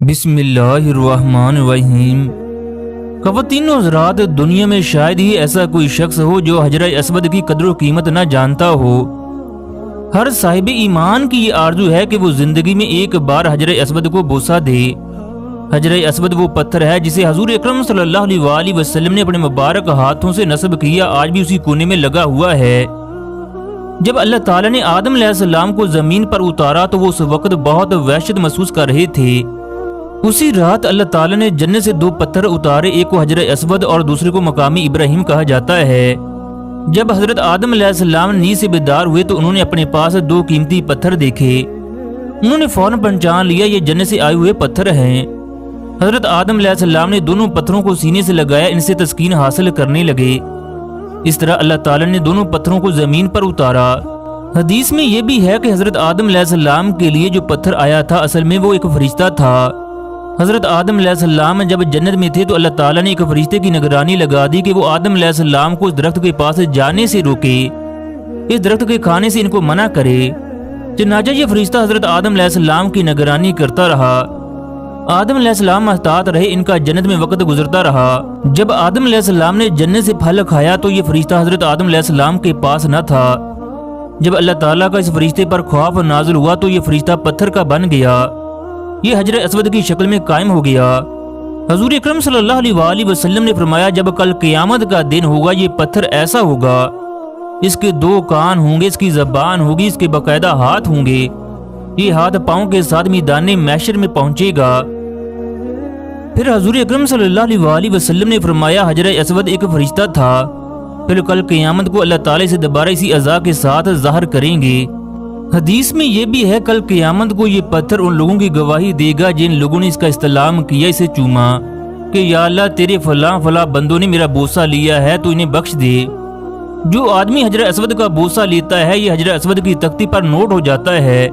بسم اللہ الرحمن الرحیم۔ خواتین و حضرات، دنیا میں شاید ہی ایسا کوئی شخص ہو جو حجرہ اسود کی قدر و قیمت نہ جانتا ہو۔ ہر صاحب ایمان کی یہ آرزو ہے کہ وہ زندگی میں ایک بار حجرہ اسود کو بوسہ دے۔ حجرہ اسود وہ پتھر ہے جسے حضور اکرم صلی اللہ علیہ وآلہ وسلم نے اپنے مبارک ہاتھوں سے نصب کیا، آج بھی اسی کونے میں لگا ہوا ہے۔ جب اللہ تعالیٰ نے آدم علیہ السلام کو زمین پر اتارا تو وہ اس وقت بہت وحشت محسوس کر رہے تھے۔ اسی رات اللہ تعالیٰ نے جنت سے 2 پتھر اتارے، ایک کو حجرہ اسود اور دوسرے کو مقامی ابراہیم کہا جاتا ہے۔ جب حضرت آدم علیہ السلام نیند سے بیدار ہوئے تو انہوں نے اپنے پاس 2 قیمتی پتھر دیکھے۔ انہوں نے فوراً پہچان لیا یہ جنت سے آئے ہوئے پتھر ہیں۔ حضرت آدم علیہ السلام نے دونوں پتھروں کو سینے سے لگایا، ان سے تسکین حاصل کرنے لگے۔ اس طرح اللہ تعالیٰ نے دونوں پتھروں کو زمین پر اتارا۔ حدیث میں یہ بھی ہے کہ حضرت آدم علیہ السلام کے لیے جو پتھر آیا تھا اصل میں وہ ایک فرشتہ تھا۔ حضرت آدم علیہ السلام جب جنت میں تھے تو اللہ تعالیٰ نے ایک فرشتے کی نگرانی لگا دی کہ وہ آدم علیہ السلام کو اس درخت کے پاس جانے سے روکے، اس درخت کے کھانے سے ان کو منع کرے۔ چنانچہ یہ فرشتہ حضرت آدم علیہ السلام کی نگرانی کرتا رہا۔ آدم علیہ السلام محتاط رہے، ان کا جنت میں وقت گزرتا رہا۔ جب آدم علیہ السلام نے جنت سے پھل کھایا تو یہ فرشتہ حضرت آدم علیہ السلام کے پاس نہ تھا۔ جب اللہ تعالیٰ کا اس فرشتے پر خوف نازل ہوا تو یہ فرشتہ پتھر کا بن گیا، یہ حجر اسود کی شکل میں قائم ہو گیا۔ حضور اکرم صلی اللہ علیہ وآلہ وسلم نے فرمایا جب کل قیامت کا دن ہوگا یہ پتھر ایسا ہوگا، اس کے 2 کان ہوں گے، اس کی زبان ہوگی، اس کے باقاعدہ ہاتھ ہوں گے، یہ ہاتھ پاؤں کے ساتھ میدان محشر میں پہنچے گا۔ پھر حضور اکرم صلی اللہ علیہ وآلہ وسلم نے فرمایا حجر اسود ایک فرشتہ تھا، پھر کل قیامت کو اللہ تعالیٰ سے دوبارہ اسی اعضاء کے ساتھ ظاہر کریں گے۔ حدیث میں یہ بھی ہے کل قیامت کو یہ پتھر ان لوگوں کی گواہی دے گا جن لوگوں نے اس کا استلام کیا، اسے چوما کہ یا اللہ تیرے فلاں فلاں بندوں نے میرا بوسہ لیا ہے تو انہیں بخش دے۔ جو آدمی حجر اسود کا بوسہ لیتا ہے یہ حجر اسود کی تختی پر نوٹ ہو جاتا ہے۔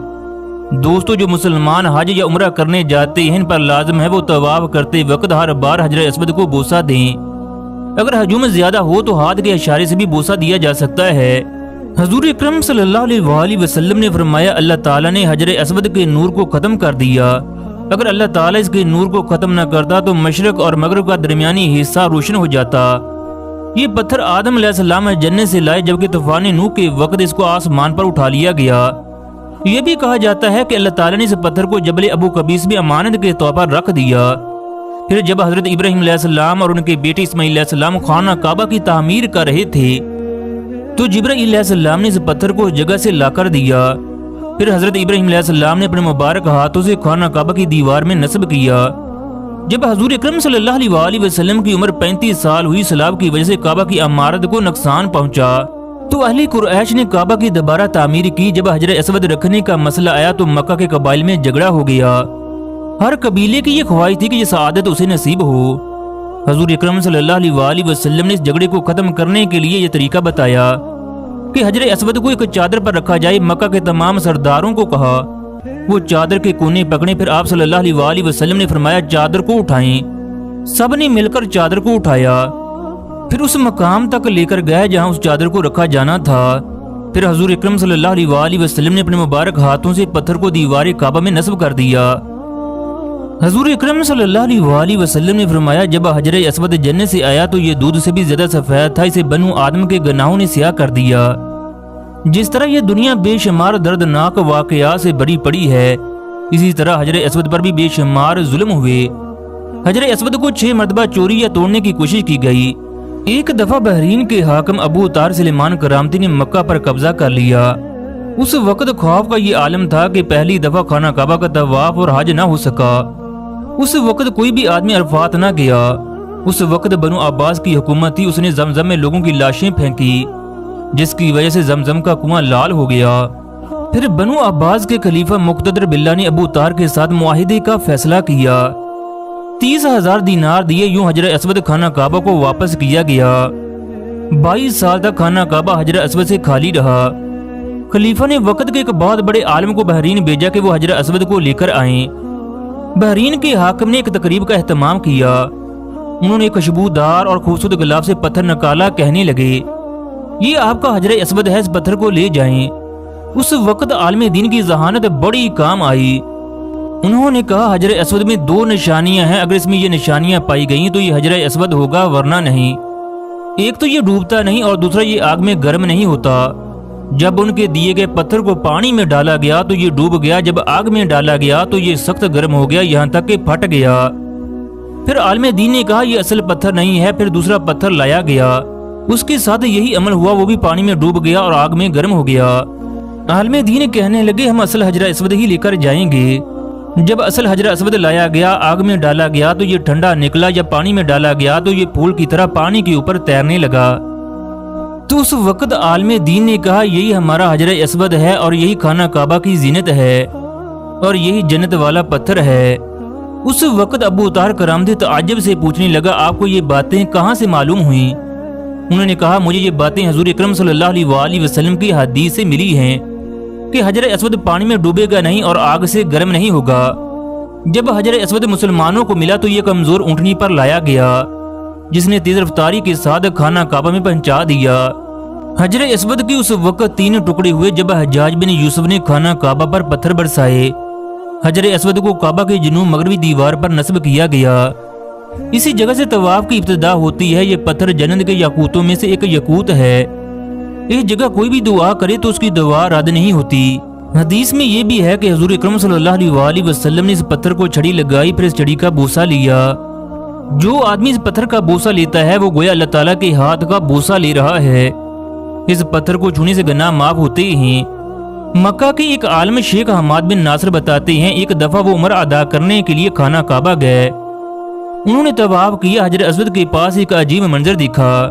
دوستو، جو مسلمان حج یا عمرہ کرنے جاتے ہیں ان پر لازم ہے وہ طواف کرتے وقت ہر بار حجر اسود کو بوسہ دیں۔ اگر ہجوم زیادہ ہو تو ہاتھ کے اشارے سے بھی بوسہ دیا جا سکتا ہے۔ حضور اکرم صلی اللہ علیہ وآلہ وسلم نے فرمایا اللہ تعالیٰ نے حجر اسود کے نور کو ختم کر دیا، اگر اللہ تعالیٰ اس کے نور کو ختم نہ کرتا تو مشرق اور مغرب کا درمیانی حصہ روشن ہو جاتا۔ یہ پتھر آدم علیہ السلام جنت سے لائے جبکہ طوفان نوح کے وقت اس کو آسمان پر اٹھا لیا گیا۔ یہ بھی کہا جاتا ہے کہ اللہ تعالیٰ نے اس پتھر کو جبل ابو قبیس میں امانت کے طور پر رکھ دیا۔ پھر جب حضرت ابراہیم علیہ السلام اور ان کے بیٹے اسماعیل علیہ السلام خانہ کعبہ کی تعمیر کر رہے تھے تو جبرائیل علیہ السلام نے اس پتھر کو جگہ سے لا کر دیا۔ پھر حضرت ابراہیم علیہ السلام نے اپنے مبارک ہاتھوں سے خانہ کعبہ کی دیوار میں نصب کیا۔ جب حضور اکرم صلی اللہ علیہ وآلہ وسلم کی عمر 35 سال ہوئی، سیلاب کی وجہ سے کعبہ کی عمارت کو نقصان پہنچا تو اہل قریش نے کعبہ کی دوبارہ تعمیر کی۔ جب حجر اسود رکھنے کا مسئلہ آیا تو مکہ کے قبائل میں جھگڑا ہو گیا۔ ہر قبیلے کی یہ خواہش تھی کہ یہ سعادت اسے نصیب ہو۔ حضور اکرم صلی اللہ علیہ وآلہ وسلم نے اس جھگڑے کو ختم کرنے کے لیے یہ طریقہ بتایا کہ حجر اسود کو ایک چادر پر رکھا جائے۔ مکہ کے تمام سرداروں کو کہا وہ چادر کے کونے پکڑیں، پھر آپ صلی اللہ علیہ وآلہ وسلم نے فرمایا چادر کو اٹھائیں۔ سب نے مل کر چادر کو اٹھایا، پھر اس مقام تک لے کر گئے جہاں اس چادر کو رکھا جانا تھا۔ پھر حضور اکرم صلی اللہ علیہ وآلہ وسلم نے اپنے مبارک ہاتھوں سے پتھر کو دیوار کعبہ میں نصب کر دیا۔ حضور اکرم صلی اللہ علیہ وآلہ وسلم نے فرمایا جب حجر اسود جنت سے آیا تو یہ دودھ سے بھی زیادہ سفید تھا، اسے بنو آدم کے گناہوں نے سیاہ کر دیا۔ جس طرح یہ دنیا بے شمار دردناک واقعات سے بھری پڑی ہے، اسی طرح حجر اسود پر بھی بے شمار ظلم ہوئے۔ حجر اسود کو 6 مرتبہ چوری یا توڑنے کی کوشش کی گئی۔ ایک دفعہ بحرین کے حاکم ابو طاہر سلیمان کرامتی نے مکہ پر قبضہ کر لیا۔ اس وقت خوف کا یہ عالم تھا کہ پہلی دفعہ خانہ کعبہ کا طواف اور حج نہ ہو سکا۔ اس وقت کوئی بھی آدمی عرفات نہ گیا۔ اس وقت بنو عباس کی حکومت تھی، اس نے زمزم میں لوگوں کی لاشیں پھینکی جس کی وجہ سے زمزم کا کنواں لال ہو گیا۔ پھر بنو عباس کے خلیفہ مقتدر باللہ نے ابو طاہر کے ساتھ معاہدے کا فیصلہ کیا۔ 30,000 دینار دیے، یوں حجر اسود خانہ کعبہ کو واپس کیا گیا۔ 22 سال تک خانہ کعبہ حجر اسود سے خالی رہا۔ خلیفہ نے وقت کے ایک بہت بڑے عالم کو بحرین بھیجا کہ وہ حجر اسود کو لے کر آئیں۔ بحرین کے حاکم نے ایک تقریب کا اہتمام کیا۔ انہوں نے خوشبودار اور خوبصورت گلاب سے پتھر نکالا، کہنے لگے یہ آپ کا حجر اسود ہے، اس پتھر کو لے جائیں۔ اس وقت عالم دین کی ذہانت بڑی کام آئی۔ انہوں نے کہا حجر اسود میں 2 نشانیاں ہیں، اگر اس میں یہ نشانیاں پائی گئیں تو یہ حجر اسود ہوگا ورنہ نہیں۔ ایک تو یہ ڈوبتا نہیں اور دوسرا یہ آگ میں گرم نہیں ہوتا۔ جب ان کے دیے گئے پتھر کو پانی میں ڈالا گیا تو یہ ڈوب گیا، جب آگ میں ڈالا گیا تو یہ سخت گرم ہو گیا یہاں تک کہ پھٹ گیا۔ پھر عالم دین نے کہا یہ اصل پتھر نہیں ہے، پھر دوسرا پتھر لایا گیا، اس کے ساتھ یہی عمل ہوا، وہ بھی پانی میں ڈوب گیا اور آگ میں گرم ہو گیا۔ عالم دین کہنے لگے ہم اصل حجر اسود ہی لے کر جائیں گے۔ جب اصل حجر اسود لایا گیا، آگ میں ڈالا گیا تو یہ ٹھنڈا نکلا، جب پانی میں ڈالا گیا تو یہ پھول کی طرح پانی کے اوپر تیرنے لگا۔ تو اس وقت عالم دین نے کہا یہی ہمارا حجر اسود ہے اور یہی خانہ کعبہ کی زینت ہے اور یہی جنت والا پتھر ہے۔ اس وقت ابو طاہر کرامدی تعجب سے پوچھنے لگا آپ کو یہ باتیں کہاں سے معلوم ہوئیں؟ انہوں نے کہا مجھے یہ باتیں حضور اکرم صلی اللہ علیہ وآلہ وسلم کی حدیث سے ملی ہیں کہ حجر اسود پانی میں ڈوبے گا نہیں اور آگ سے گرم نہیں ہوگا۔ جب حجر اسود مسلمانوں کو ملا تو یہ کمزور اونٹنی پر لایا گیا جس نے تیز رفتاری کے ساتھ خانہ کعبہ میں پہنچا دیا۔ حجر اسود کے اس وقت 3 ٹکڑے ہوئے جب حجاج بن یوسف نے خانہ کعبہ پر پتھر برسائے۔ حجر اسود کو کعبہ کے جنوب مغربی دیوار پر نصب کیا گیا۔ اسی جگہ سے طواف کی ابتدا ہوتی ہے۔ یہ پتھر جنت کے یاقوتوں میں سے ایک یاقوت ہے۔ اس جگہ کوئی بھی دعا کرے تو اس کی دعا رد نہیں ہوتی۔ حدیث میں یہ بھی ہے کہ حضور اکرم صلی اللہ علیہ وآلہ وسلم نے اس پتھر کو چھڑی لگائی، پھر اس چھڑی کا بوسہ لیا۔ جو آدمی اس پتھر کا بوسہ لیتا ہے وہ گویا اللہ تعالیٰ کے ہاتھ کا بوسہ لے رہا ہے۔ اس پتھر کو چھونے سے گناہ معاف ہوتے ہیں۔ مکہ کے ایک عالم شیخ حماد بن ناصر بتاتے ہیں ایک دفعہ وہ عمرہ ادا کرنے کے لیے خانہ کعبہ گئے۔ انہوں نے طواف کیا، حجر اسود کے پاس ایک عجیب منظر دکھا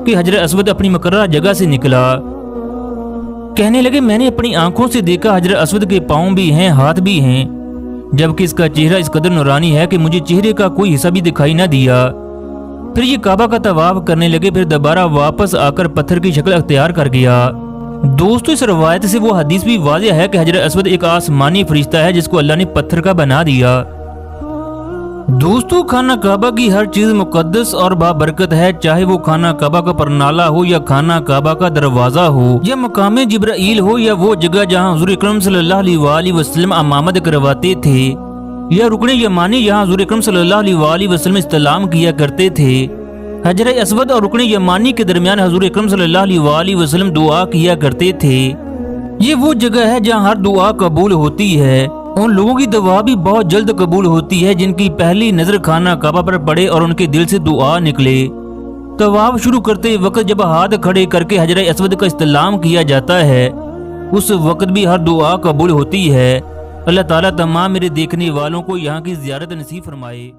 کہ حجر اسود اپنی مقررہ جگہ سے نکلا۔ کہنے لگے میں نے اپنی آنکھوں سے دیکھا حجر اسود کے پاؤں بھی ہیں، ہاتھ بھی ہیں، جبکہ اس کا چہرہ اس قدر نورانی ہے کہ مجھے چہرے کا کوئی حصہ بھی دکھائی نہ دیا۔ پھر یہ کعبہ کا طواف کرنے لگے، پھر دوبارہ واپس آ کر پتھر کی شکل اختیار کر گیا۔ دوستو اس روایت سے وہ حدیث بھی واضح ہے کہ حجر اسود ایک آسمانی فرشتہ ہے جس کو اللہ نے پتھر کا بنا دیا۔ دوستو خانہ کعبہ کی ہر چیز مقدس اور بابرکت ہے، چاہے وہ خانہ کعبہ کا پرنالہ ہو یا خانہ کعبہ کا دروازہ ہو یا مقام جبرائیل ہو یا وہ جگہ جہاں حضور اکرم صلی اللہ علیہ وآلہ وسلم امامت کرواتے تھے یا رکن یمانی جہاں حضور اکرم صلی اللہ علیہ وآلہ وسلم استلام کیا کرتے تھے۔ حجر اسود اور رکن یمانی کے درمیان حضور اکرم صلی اللہ علیہ وآلہ وسلم دعا کیا کرتے تھے۔ یہ وہ جگہ ہے جہاں ہر دعا قبول ہوتی ہے۔ ان لوگوں کی دعا بھی بہت جلد قبول ہوتی ہے جن کی پہلی نظر خانہ کعبہ پر پڑے اور ان کے دل سے دعا نکلے۔ طواف شروع کرتے وقت جب ہاتھ کھڑے کر کے حجر اسود کا استلام کیا جاتا ہے اس وقت بھی ہر دعا قبول ہوتی ہے۔ اللہ تعالیٰ تمام میرے دیکھنے والوں کو یہاں کی زیارت نصیب فرمائے۔